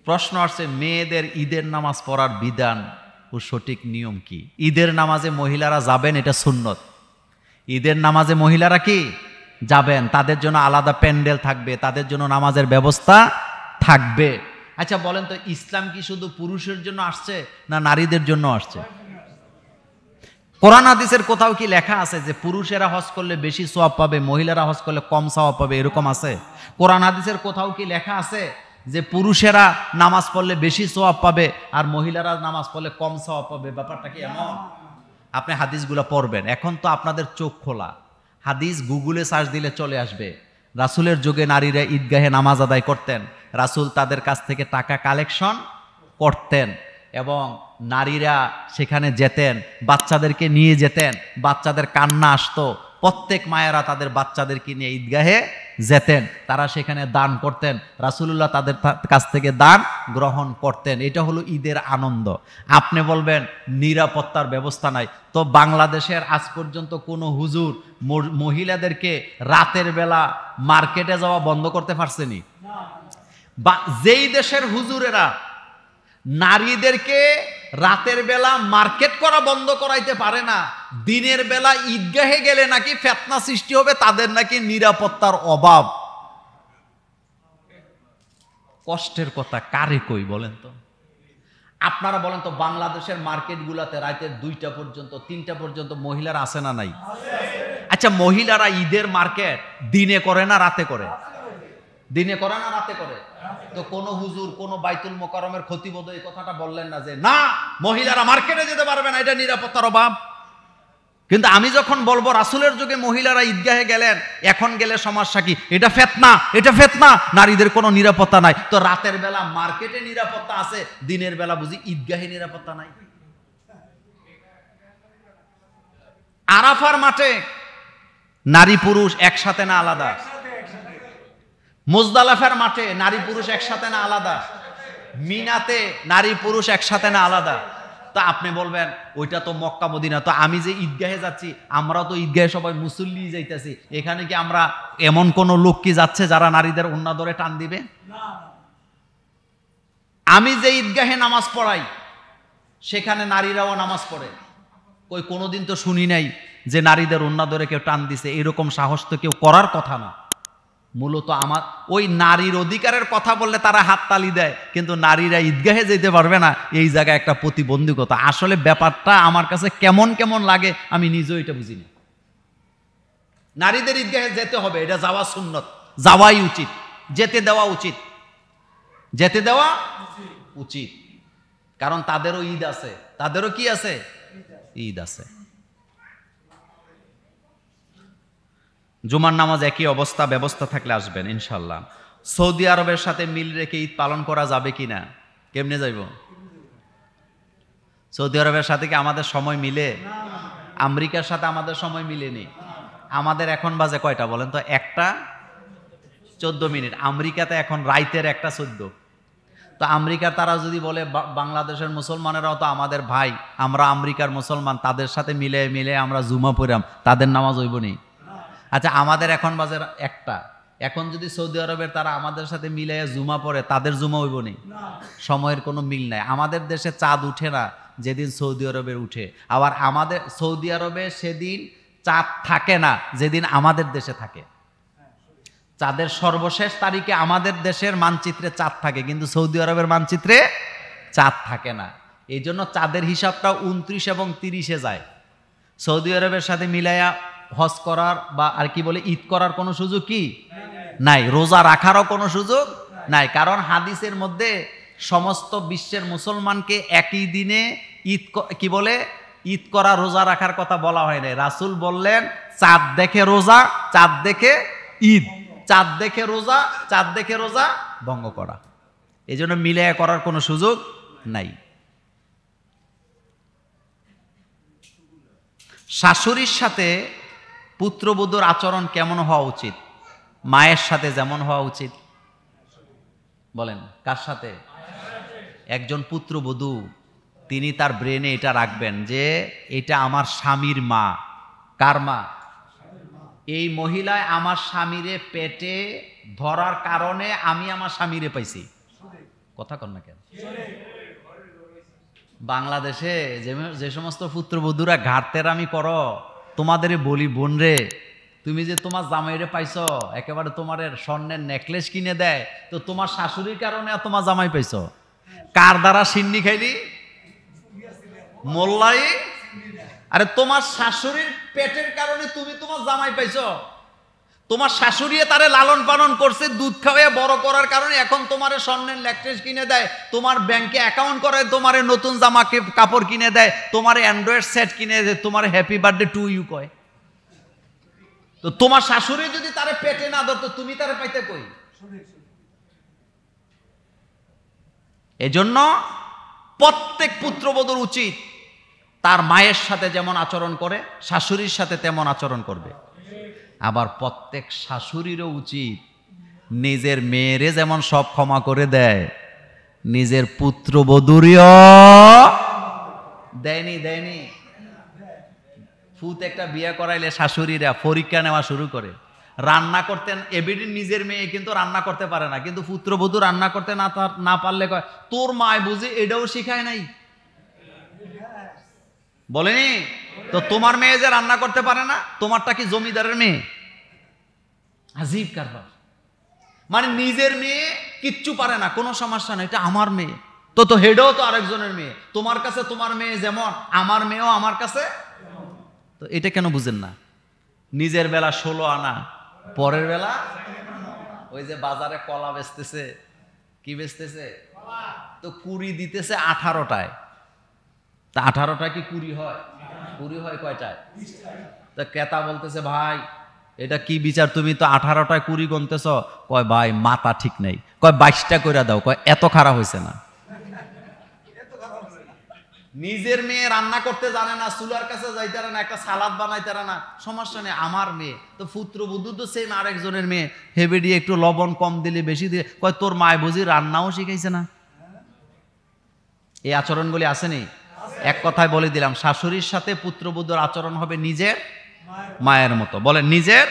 প্রশ্ন আসছে, মেয়েদের ঈদের নামাজ পড়ার বিধান ও সঠিক নিয়ম কি? ঈদের নামাজে মহিলারা যাবেন, এটা সুন্নত। ঈদের নামাজে মহিলারা কি যাবেন, তাদের জন্য আলাদা প্যান্ডেল থাকবে, তাদের জন্য নামাজের ব্যবস্থা থাকবে। আচ্ছা বলেন তো, ইসলাম কি শুধু পুরুষের জন্য আসছে না নারীদের জন্য আসছে? কোরআন হাদিসের কোথাও কি লেখা আছে যে পুরুষেরা হজ করলে বেশি সওয়াব পাবে, মহিলারা হজ করলে কম সওয়াব পাবে? এরকম আছে? কোরআন হাদিসের কোথাও কি লেখা আছে যে পুরুষেরা নামাজ পড়লে বেশি সওয়াব পাবে আর মহিলারা নামাজ পড়লে কম সওয়াব পাবে? ব্যাপারটা কি এমন? আপনি হাদিসগুলো পড়বেন। এখন তো আপনাদের চোখ খোলা, হাদিস গুগলে সার্চ দিলে চলে আসবে। রাসূলের যুগে নারীরা ঈদগাহে নামাজ আদায় করতেন, রাসূল তাদের কাছ থেকে টাকা কালেকশন করতেন এবং নারীরা সেখানে যেতেন, বাচ্চাদেরকে নিয়ে যেতেন, বাচ্চাদের কান্না আসতো, প্রত্যেক মায়েরা তাদের বাচ্চাদেরকে নিয়ে ঈদগাহে যেতেন, তারা সেখানে দান করতেন, রাসূলুল্লাহ তাদের কাছ থেকে দান গ্রহণ করতেন। এটা হলো ঈদের আনন্দ। আপনি বলবেন নিরাপত্তার ব্যবস্থা নাই, তো বাংলাদেশের আজ পর্যন্ত কোনো হুজুর মহিলাদেরকে রাতের বেলা মার্কেটে যাওয়া বন্ধ করতে পারছেনি? বা যেই দেশের হুজুরেরা নারীদেরকে রাতের বেলা মার্কেট করা বন্ধ করাইতে পারে না, দিনের বেলা ঈদগাহে গেলে নাকি ফিতনা সৃষ্টি হবে, তাদের নাকি নিরাপত্তার অভাব। কষ্টের কথা কারে কই বলেন তো? আপনারা বলেন তো, বাংলাদেশের মার্কেটগুলোতে রাতের 2টা পর্যন্ত 3টা পর্যন্ত মহিলারা আছে না নাই? আচ্ছা, মহিলারা ঈদের মার্কেট দিনে করে না রাতে করে? দিনে করে না রাতে করে? তো কোন হুজুর, কোন বাইতুল মোকাররমের খতিব এই কথাটা বললেন না যে না মহিলারা মার্কেটে যেতে পারবে না, এটা নিরাপত্তার অভাব? কিন্তু আমি যখন বলবো রাসূলের যুগে মহিলারা ঈদগাহে গেলেন, এখন গেলে সমস্যা কি? এটা ফিতনা, এটা ফিতনা, নারীদের কোনো নিরাপত্তা নাই। তো রাতের বেলা মার্কেটে নিরাপত্তা আছে, দিনের বেলা বুঝি ঈদগাহে নিরাপত্তা নাই? আরাফার মাঠে নারী পুরুষ একসাথে না আলাদা? মুজদালিফার মাঠে নারী পুরুষ একসাথে না আলাদা? মিনাতে নারী পুরুষ একসাথে না আলাদা? তা আপনি বলবেন ওইটা তো মক্কা মদিনা, তো আমি যে ঈদগাহে যাচ্ছি, আমরাও তো ঈদগাহে সবাই মুসল্লি যাইতেছি, এখানে কি আমরা এমন কোন লোক কি যাচ্ছে যারা নারীদের ওন্না ধরে টান দিবে? আমি যে ঈদগাহে নামাজ পড়াই সেখানে নারীরাও নামাজ পড়ে, কই কোনোদিন তো শুনি নাই যে নারীদের ওন্না ধরে কেউ টান দিছে। এরকম সাহস তো কেউ করার কথা না। মূলত আমার ওই নারীর অধিকারের কথা বললে তারা হাততালি দেয়, কিন্তু নারীরা ঈদগাহে যেতে পারবে না, এই জায়গায় একটা প্রতিবন্ধকতা। আসলে ব্যাপারটা আমার কাছে কেমন কেমন লাগে আমি নিজেও এটা বুঝি না। নারীদের ঈদগাহে যেতে হবে, এটা যাওয়া সুন্নত, যাওয়াই উচিত, যেতে দেওয়া উচিত, যেতে দেওয়া উচিত। কারণ তাদেরও ঈদ আছে, তাদেরও কি আছে? ঈদ আছে। জুমার নামাজ একই অবস্থা, ব্যবস্থা থাকলে আসবেন ইনশাল্লাহ। সৌদি আরবের সাথে মিল রেখে ঈদ পালন করা যাবে কিনা? কেমনে যাইব? সৌদি আরবের সাথে কি আমাদের সময় মিলে? আমেরিকার সাথে আমাদের সময় মিলেনি। আমাদের এখন বাজে কয়টা বলেন তো? 1:14। আমেরিকাতে এখন রাইতের 1:14। তো আমেরিকার তারা যদি বলে বাংলাদেশের মুসলমানেরাও তো আমাদের ভাই, আমরা আমেরিকার মুসলমান, তাদের সাথে মিলে মিলে আমরা জুমা পড়াম, তাদের নামাজ হইব নি? আচ্ছা, আমাদের এখন বাজে 1টা, এখন যদি সৌদি আরবের তারা আমাদের সাথে মিলাইয়া জুমা পড়ে, তাদের জুমা হইব নি? সময়ের কোনো মিল নাই। আমাদের দেশে চাঁদ উঠে না যেদিন সৌদি আরবের উঠে, আবার আমাদের সৌদি আরবে সেদিন চাঁদ থাকে না যেদিন আমাদের দেশে থাকে। চাঁদের সর্বশেষ তারিখে আমাদের দেশের মানচিত্রে চাঁদ থাকে, কিন্তু সৌদি আরবের মানচিত্রে চাঁদ থাকে না। এই জন্য চাঁদের হিসাবটা 29 এবং 30-এ যায়। সৌদি আরবের সাথে মিলাইয়া হজ করার বা আর কি বলে ঈদ করার কোনো সুযোগ কি নাই, রোজা রাখারও কোনো সুযোগ নাই। কারণ হাদিসের মধ্যে সমস্ত বিশ্বের মুসলমানকে একই দিনে ঈদ কি বলে ঈদ করা, রোজা রাখার কথা বলা হয় নাই। রাসূল বললেন চাঁদ দেখে রোজা, চাঁদ দেখে ঈদ, চাঁদ দেখে রোজা, চাঁদ দেখে রোজা ভঙ্গ করা। এই জন্য মিলাইয়া করার কোনো সুযোগ নাই। শাশুড়ির সাথে পুত্রবধূর আচরণ কেমন হওয়া উচিত? মায়ের সাথে যেমন হওয়া উচিত। বলেন কার সাথে? একজন পুত্রবধূ তিনি তার ব্রেনে এটা রাখবেন যে এটা আমার স্বামীর মা। কার মা? এই মহিলায় আমার স্বামীরে পেটে ধরার কারণে আমি আমার স্বামীরে পাইছি। কথা কন না কেন? বাংলাদেশে যে সমস্ত পুত্রবধূরা ঘাটতেরামি করো, তোমাদের বলি বোন রে, তুমি যে তোমার জামাইরে পাইছো, একেবারে তোমার স্বর্ণের নেকলেস কিনে দেয়, তো তোমার শাশুড়ির কারণে তোমার জামাই পাইছো। কার দ্বারা সিন্নি খাইলি? মোল্লাই। আরে তোমার শাশুড়ির পেটের কারণে তুমি তোমার জামাই পাইছো। তোমার শাশুড়ি তারে লালন পালন করছে, দুধ খাওয়াইয়া বড় করার কারণে এখন তোমার স্বর্ণের নেকলেস কিনে দেয়, তোমার ব্যাংকে অ্যাকাউন্ট করে তোমার নতুন জামা কাপড় কিনে দেয়, তোমার অ্যান্ড্রয়েড সেট কিনে দেয়, তোমার হ্যাপি বার্থডে টু ইউ কয়। তো তোমার শাশুড়ি যদি তারে পেটে না ধরতো, তুমি তারে পাইতে কই? এজন্য প্রত্যেক পুত্রবধূর উচিত তার মায়ের সাথে যেমন আচরণ করে, শাশুড়ির সাথে তেমন আচরণ করবে। আবার প্রত্যেক শাশুড়িরও উচিত নিজের মেয়েরে যেমন সব ক্ষমা করে দেয়, নিজের পুত্রবধূরও দেয়নি। ফুত একটা বিয়ে করাইলে শাশুড়িরা পরীক্ষা নেওয়া শুরু করে। রান্না করতেন এবিডি নিজের মেয়ে কিন্তু রান্না করতে পারে না, কিন্তু পুত্রবধূ রান্না করতে না পারলে কয় তোর মায় বুঝি এটাও শিখায় নাই, বলেনি? তো তোমার মেয়ে যে রান্না করতে পারে না, তোমারটা কি জমিদারের মেয়ে? আজীব কারবার। মানে নিজের মেয়ে কিচ্ছু পারে না, কোনো সমস্যা নেই, এটা আমার মেয়ে। তো হেডও তো আরেকজনের মেয়ে। তোমার কাছে তোমার মেয়ে যেমন, আমার মেয়েও আমার কাছে। তো এটা কেন বুঝেন না? নিজের বেলা 16 আনা, পরের বেলা ওই যে বাজারে কলা বেচতেছে, কি বেচতেছে? তো কুড়ি দিতেছে 18টায়। তা 18টায় কি কুড়ি হয়? কুড়ি হয় কয়টায়? তা ক্রেতা বলতেছে ভাই এটা কি বিচার, তুমি তো 18টায় কুড়ি গনতেছ। কয় ভাই মাথা ঠিক নেই। কয় 22টা কইরা দাও। কয় এত খারাপ হয়েছে না। নিজের মেয়ে রান্না করতে জানে না, চুলার কাছে যাইতে না, একটা সালাদ বানাইতে না, সমস্যা নেই, আমার মেয়ে। তো পুত্রবধূ তো সেম আরেকজনের মেয়ে, হেবে দিয়ে একটু লবণ কম দিলে বেশি দিয়ে, কয় তোর মায় বুঝি রান্নাও শিখাইছে না। এই আচরণগুলি আসেনি? এক কথায় বলে দিলাম, শাশুড়ির সাথে পুত্রবধূর আচরণ হবে নিজের মায়ের মতো। বলেন নিজের